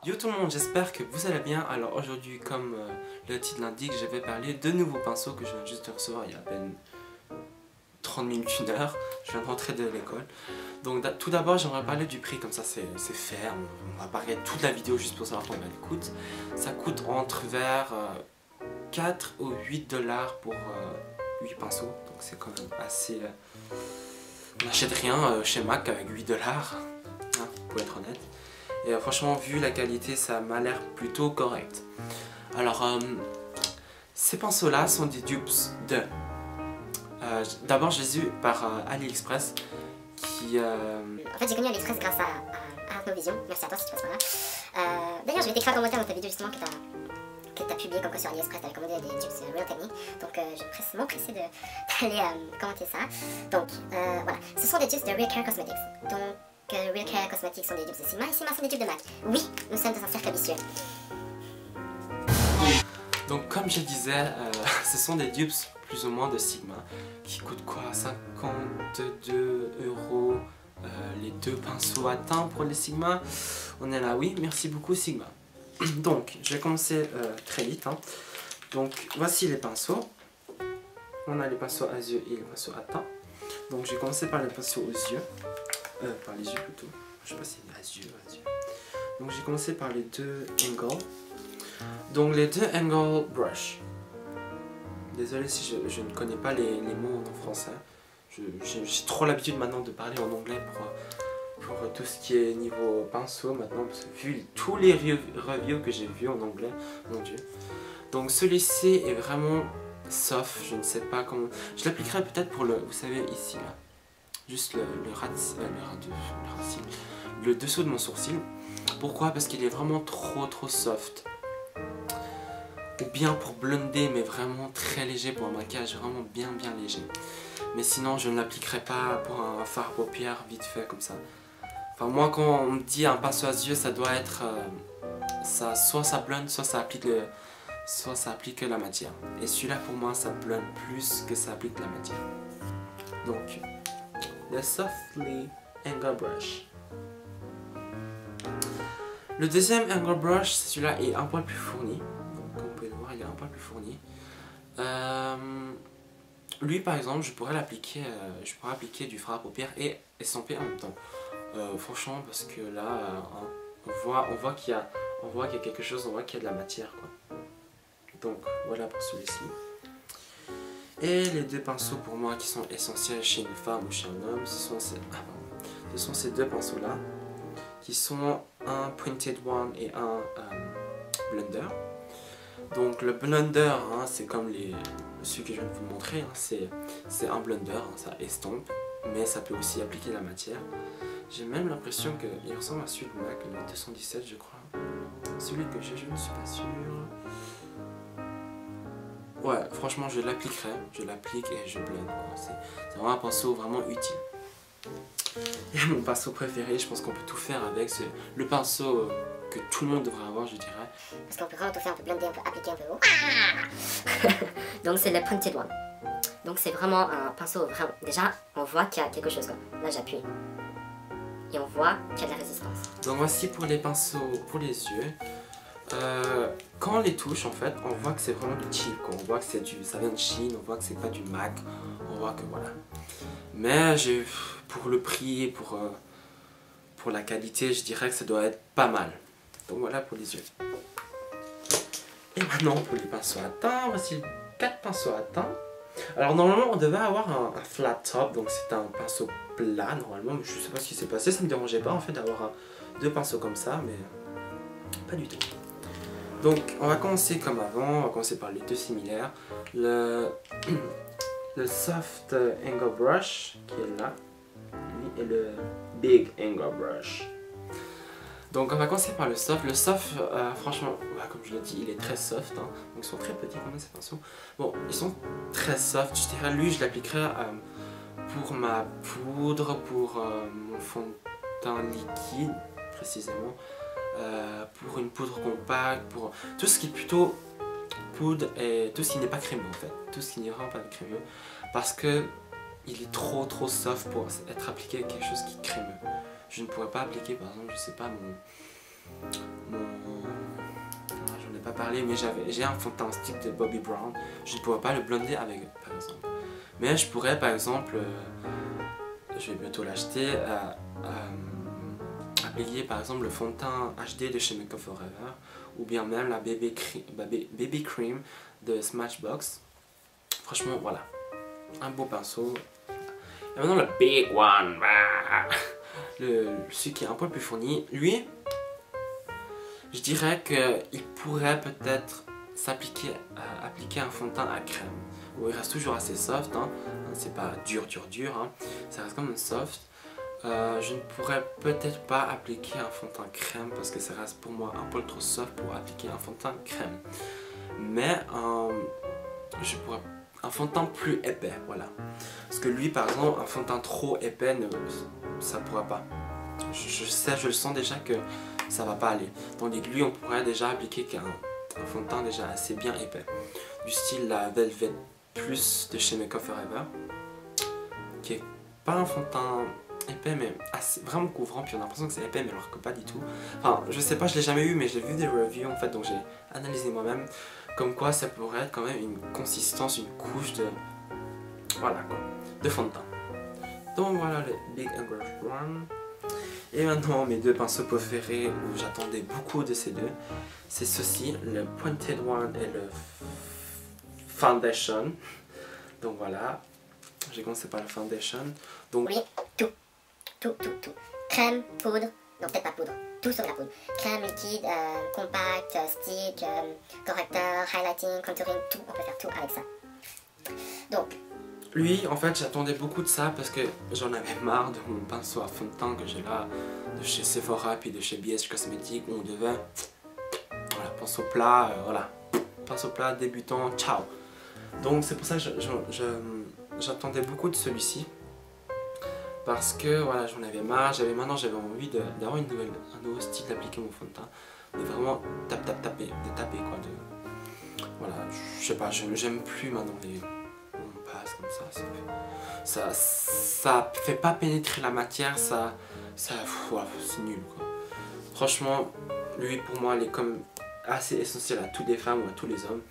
Yo tout le monde, j'espère que vous allez bien. Alors aujourd'hui, comme le titre l'indique, je vais parler de nouveaux pinceaux que je viens juste de recevoir il y a à peine 30 minutes, 1 heure. Je viens de rentrer de l'école. Donc tout d'abord, j'aimerais parler du prix, comme ça c'est fait. On va pas regarder toute la vidéo juste pour savoir combien elle coûte. Ça coûte vers 4 ou 8 dollars pour 8 pinceaux. Donc c'est quand même assez... on n'achète rien chez Mac avec 8 dollars, hein, pour être honnête. Et franchement, vu la qualité, ça m'a l'air plutôt correct. Alors, ces pinceaux-là sont des dupes de... D'abord, je les ai eus par AliExpress, qui... En fait, j'ai connu AliExpress grâce à Arnaud-Vision. Merci à toi si tu passes par là. D'ailleurs, je vais t'écrire un commentaire dans ta vidéo justement que tu as publié comme quoi sur AliExpress tu avais commandé des dupes Real Technique. Donc, je vais m'empresser d'aller commenter ça. Donc, voilà. Ce sont des dupes de Real Care Cosmetics. Donc, Real Care Cosmetics sont des dupes de Sigma et Sigma sont des dupes de MAC. Oui, nous sommes dans un cercle vicieux. Donc comme je disais, ce sont des dupes plus ou moins de Sigma qui coûtent quoi, 52 € les deux pinceaux à teint pour les Sigma. On est là, oui, merci beaucoup Sigma. Donc je vais commencer très vite. Hein. Donc voici les pinceaux. On a les pinceaux à yeux et les pinceaux à teint. Donc je vais commencer par les pinceaux aux yeux. Par les yeux plutôt. Je sais pas si c'est à yeux. Donc j'ai commencé par les deux Angle. Donc les deux Angle Brush. Désolé si je ne connais pas les mots en français. J'ai trop l'habitude maintenant de parler en anglais pour tout ce qui est niveau pinceau maintenant. Parce que vu tous les reviews que j'ai vus en anglais, mon dieu. Donc celui-ci est vraiment soft, je ne sais pas comment... Je l'appliquerai peut-être pour le... Vous savez ici là. Juste le dessous de mon sourcil. Pourquoi? Parce qu'il est vraiment trop soft. Ou bien pour blender, mais vraiment très léger, pour un maquillage vraiment bien léger. Mais sinon je ne l'appliquerai pas pour un fard à paupières vite fait comme ça. Enfin moi quand on me dit un pinceau à yeux, ça doit être soit ça blende, soit ça applique la matière. Et celui-là pour moi ça blende plus que ça applique la matière. Donc le Softly Angle Brush. Le deuxième Angle Brush, celui-là est un poil plus fourni. Donc, comme vous pouvez le voir, il est un poil plus fourni. Lui, par exemple, je pourrais appliquer du fard à paupières et estomper en même temps. Franchement, parce que là, on voit qu'il y a quelque chose, on voit qu'il y a de la matière, quoi. Donc, voilà pour celui-ci. Et les deux pinceaux pour moi qui sont essentiels chez une femme ou chez un homme, ce sont ces deux pinceaux là, qui sont un Pointed One et un Blender. Donc le Blender, hein, c'est comme celui que je viens de vous montrer, hein, c'est un blender, hein, ça estompe, mais ça peut aussi appliquer la matière. J'ai même l'impression qu'il ressemble à celui de MAC, le 217 je crois. Celui que j'ai, je ne suis pas sûr. Ouais, franchement, je l'appliquerai, je l'applique et je blende. C'est vraiment un pinceau vraiment utile. Et mon pinceau préféré, je pense qu'on peut tout faire avec, c'est le pinceau que tout le monde devrait avoir, je dirais. Parce qu'on peut vraiment tout faire, on peut blender, on peut appliquer un peu haut. Donc c'est le Pointed One. Donc c'est vraiment un pinceau, vraiment. Déjà, on voit qu'il y a quelque chose quoi. Là j'appuie. Et on voit qu'il y a de la résistance. Donc voici pour les pinceaux pour les yeux. Quand on les touche en fait, on voit que c'est vraiment du cheap, quoi. On voit que ça vient de Chine, on voit que c'est pas du MAC, on voit que voilà. Mais pour le prix et pour la qualité, je dirais que ça doit être pas mal. Donc voilà pour les yeux. Et maintenant pour les pinceaux à teint, voici 4 pinceaux à teint. Alors normalement on devait avoir un flat top, donc c'est un pinceau plat normalement, mais je sais pas ce qui s'est passé, ça me dérangeait pas en fait d'avoir deux pinceaux comme ça, mais pas du tout. Donc on va commencer comme avant, on va commencer par les deux similaires. Le Soft Angle Brush qui est là, lui, et le Big Angle Brush. Donc on va commencer par le soft. Le soft, franchement, comme je l'ai dit, il est très soft. Hein. Donc ils sont très petits quand même ces pinceaux. Bon, ils sont très soft. Je dirais lui, je l'appliquerai pour ma poudre, pour mon fond de teint liquide, précisément. Pour une poudre compacte, pour tout ce qui est plutôt poudre et tout ce qui n'est pas crémeux en fait. Tout ce qui n'est vraiment pas crémeux. Parce que il est trop soft pour être appliqué avec quelque chose qui est crémeux. Je ne pourrais pas appliquer par exemple, je sais pas, j'en ai pas parlé, mais j'ai un fond de teint en style de Bobbi Brown. Je ne pourrais pas le blonder avec eux, par exemple. Mais je pourrais, par exemple, je vais bientôt l'acheter, appliquer par exemple le fond de teint HD de chez Make Up For Ever, ou bien même la Baby Cream de Smashbox. Franchement, voilà, un beau pinceau. Et maintenant le big one, celui qui est un peu plus fourni, lui, je dirais qu'il pourrait peut-être appliquer un fond de teint à crème. Bon, il reste toujours assez soft, hein. C'est pas dur, hein. Ça reste quand même soft. Je ne pourrais peut-être pas appliquer un fond de teint crème parce que ça reste pour moi un peu trop soft pour appliquer un fond de teint crème. Mais je pourrais un fond de teint plus épais, voilà. Parce que lui, par exemple, un fond de teint trop épais, ça ne pourra pas. Je le sens déjà que ça va pas aller. Tandis que lui, on pourrait déjà appliquer un fond de teint déjà assez bien épais. Du style la Velvet Plus de chez Make Up For Ever, qui est pas un fond de teint épais mais vraiment couvrant, puis on a l'impression que c'est épais mais alors que pas du tout. Enfin, je sais pas, je l'ai jamais eu mais j'ai vu des reviews en fait, donc j'ai analysé moi-même comme quoi ça pourrait être quand même une consistance, une couche de voilà quoi, de fond de teint. Donc voilà le Big Brush One. Et maintenant mes deux pinceaux préférés où j'attendais beaucoup de ces deux, c'est ceci, le Pointed One et le Foundation. Donc voilà, j'ai commencé par le Foundation. Donc oui, tout. Crème, poudre, non peut-être pas poudre, tout sauf la poudre. Crème, liquide, compact, stick, correcteur, highlighting, contouring, tout, on peut faire tout avec ça. Donc lui, en fait, j'attendais beaucoup de ça parce que j'en avais marre de mon pinceau à fond de teint que j'ai là, de chez Sephora puis de chez BH Cosmetics où on devait, voilà, pinceau plat, voilà, pinceau plat débutant, ciao. Donc c'est pour ça que j'attendais beaucoup de celui-ci. Parce que voilà, j'en avais marre, maintenant j'avais envie d'avoir un nouveau style d'appliquer mon fond de teint. De vraiment taper quoi. Voilà, je sais pas, j'aime plus maintenant les... On passe comme ça fait pas pénétrer la matière, c'est nul quoi. Franchement, lui pour moi, il est comme assez essentiel à toutes les femmes ou à tous les hommes.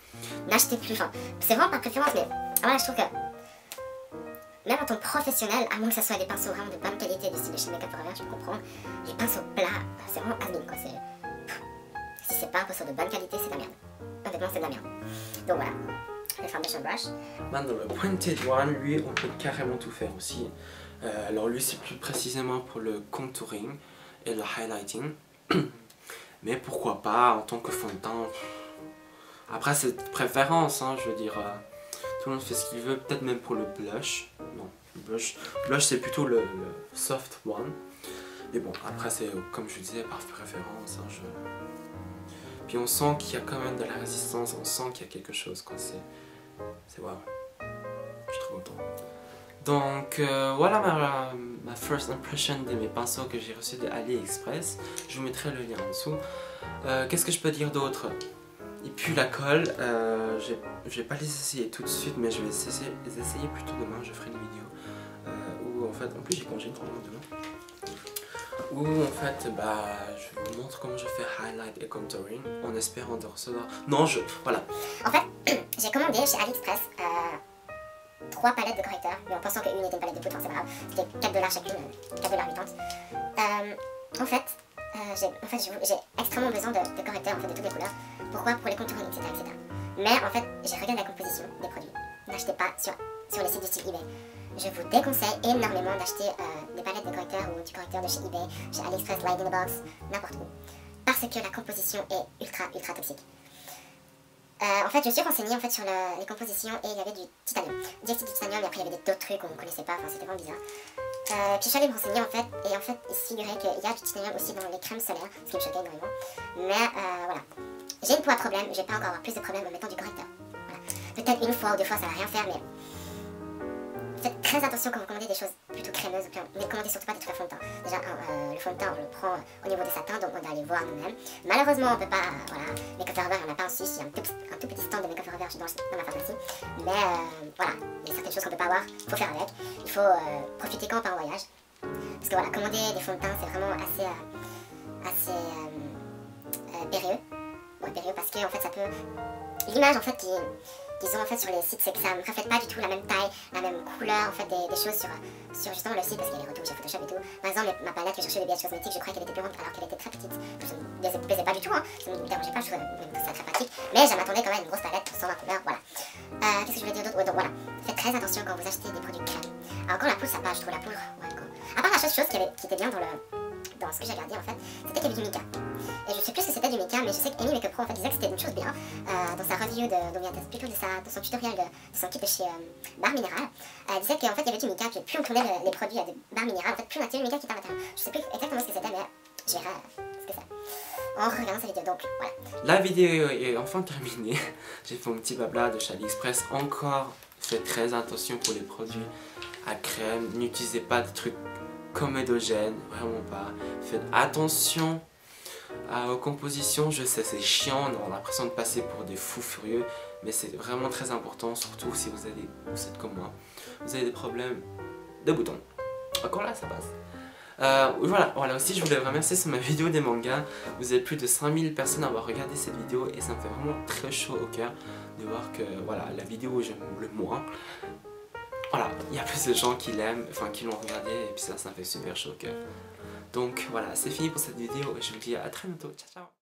N'achetez plus, enfin, c'est vraiment pas préférence, mais voilà, je trouve que même en tant que professionnel, à moins que ce soit des pinceaux vraiment de bonne qualité du style de chez Make Up For Ever, je peux comprendre. Les pinceaux plats, c'est vraiment has-been quoi. Si c'est pas un pinceau de bonne qualité, c'est de la merde. Honnêtement, c'est de la merde. Donc voilà, le Foundation Brush. Maintenant le Pointed One, lui, on peut carrément tout faire aussi. Alors lui, c'est plus précisément pour le contouring et le highlighting. Mais pourquoi pas en tant que fond de teint. Après, c'est de préférence, hein, je veux dire. Tout le monde fait ce qu'il veut, peut-être même pour le blush. Non, le blush c'est plutôt le soft one. Mais bon, après c'est comme je disais, par préférence. Hein, Puis on sent qu'il y a quand même de la résistance, on sent qu'il y a quelque chose. C'est waouh. Je suis trop content. Donc voilà ma first impression de mes pinceaux que j'ai reçus de AliExpress. Je vous mettrai le lien en dessous. Qu'est-ce que je peux dire d'autre? Il pue la colle, je vais pas les essayer tout de suite mais je vais les essayer plutôt demain, je ferai une vidéo où en fait, en plus j'ai congé normalement demain, où en fait je vous montre comment je fais highlight et contouring en espérant de recevoir, voilà. En fait, j'ai commandé chez AliExpress 3 palettes de correcteurs, mais en pensant qu'une était une palette de poudre, enfin c'est pas grave, c'était 4$ chacune, 4,80$. En fait, j'ai extrêmement besoin de correcteurs en fait, de toutes les couleurs. Pourquoi? Pour les contouring, etc. Mais en fait, j'ai regardé la composition des produits. N'achetez pas sur les sites du style eBay. Je vous déconseille énormément d'acheter des palettes de correcteurs ou du correcteur de chez eBay, chez AliExpress, Light in the Box, n'importe où. Parce que la composition est ultra toxique. En fait, je me suis renseignée en fait, sur les compositions et il y avait du titanium. Dioxyde de titanium, et après il y avait d'autres trucs qu'on ne connaissait pas, enfin c'était vraiment bizarre. Puis je suis allée me renseigner en fait, et en fait il se figurait qu'il y a du titanium aussi dans les crèmes solaires, ce qui me choquait énormément. Mais voilà, j'ai une peau à problème, je vais pas encore avoir plus de problèmes en mettant du correcteur. Voilà. Peut-être une fois ou deux fois ça va rien faire, mais faites très attention quand vous commandez des choses plutôt crémeuses, ne commandez surtout pas des trucs à fond de teint. Déjà, le fond de teint on le prend au niveau des satins, donc on doit aller voir nous-mêmes. Malheureusement on peut pas, voilà, Make Up For Ever, il n'y en a pas en Suisse, il y a un tout petit stand de Make Up For Ever dans ma pharmacie. Mais voilà, il y a certaines choses qu'on peut pas avoir, il faut faire avec, il faut profiter quand on part en voyage. Parce que voilà, commander des fonds de teint c'est vraiment assez périlleux. Ouais, périlleux parce que en fait ça peut... L'image en fait qu'ils ont en fait sur les sites, c'est que ça ne reflète pas du tout la même taille, la même couleur en fait des choses sur justement le site parce qu'il y a les retouches, il y a Photoshop et tout. Par exemple, ma palette que je cherchais de BH Cosmétiques, je crois qu'elle était plus grande alors qu'elle était très petite. Ça ne me plaisait pas du tout, hein. Ça ne me dérangeait pas, je trouvais ça très pratique. Mais je m'attendais quand même à une grosse palette pour 120 couleurs, voilà. Qu'est-ce que je voulais dire d'autre? Ouais, donc voilà. Faites très attention quand vous achetez des produits crème. Alors quand la poudre, ça passe, je trouve la poudre, ouais, quoi. À part la chose qui était bien dans ce que j'ai regardé en fait, c'était qu'il y avait du mica. Et je sais plus ce que c'était du mica, mais je sais qu'Amy Makeup Pro en fait disait que c'était une chose bien. Dans sa review plutôt de son tutoriel de son kit de chez Barre Minéral, elle disait qu'en fait il y avait du mica, puis plus on tournait les produits de Barre Minéral, en fait plus on activait le mica qui était à l'intérieur. Je sais plus exactement ce que c'était, mais je verrai ce que c'est en regardant cette vidéo. Donc voilà. La vidéo est enfin terminée. J'ai fait mon petit blabla de chez AliExpress. Encore, faites très attention pour les produits à crème. N'utilisez pas des trucs comédogènes, vraiment pas. Faites attention aux compositions. Je sais, c'est chiant, on a l'impression de passer pour des fous furieux, mais c'est vraiment très important, surtout si vous êtes comme moi, vous avez des problèmes de boutons. Encore là, ça passe. Voilà, aussi je voulais vous remercier sur ma vidéo des mangas. Vous avez plus de 5000 personnes à avoir regardé cette vidéo et ça me fait vraiment très chaud au cœur de voir que voilà, la vidéo où j'aime le moins, voilà, il y a plus de gens qui l'aiment, enfin qui l'ont regardé et puis ça me fait super chaud au cœur. Donc voilà, c'est fini pour cette vidéo et je vous dis à très bientôt. Ciao ciao.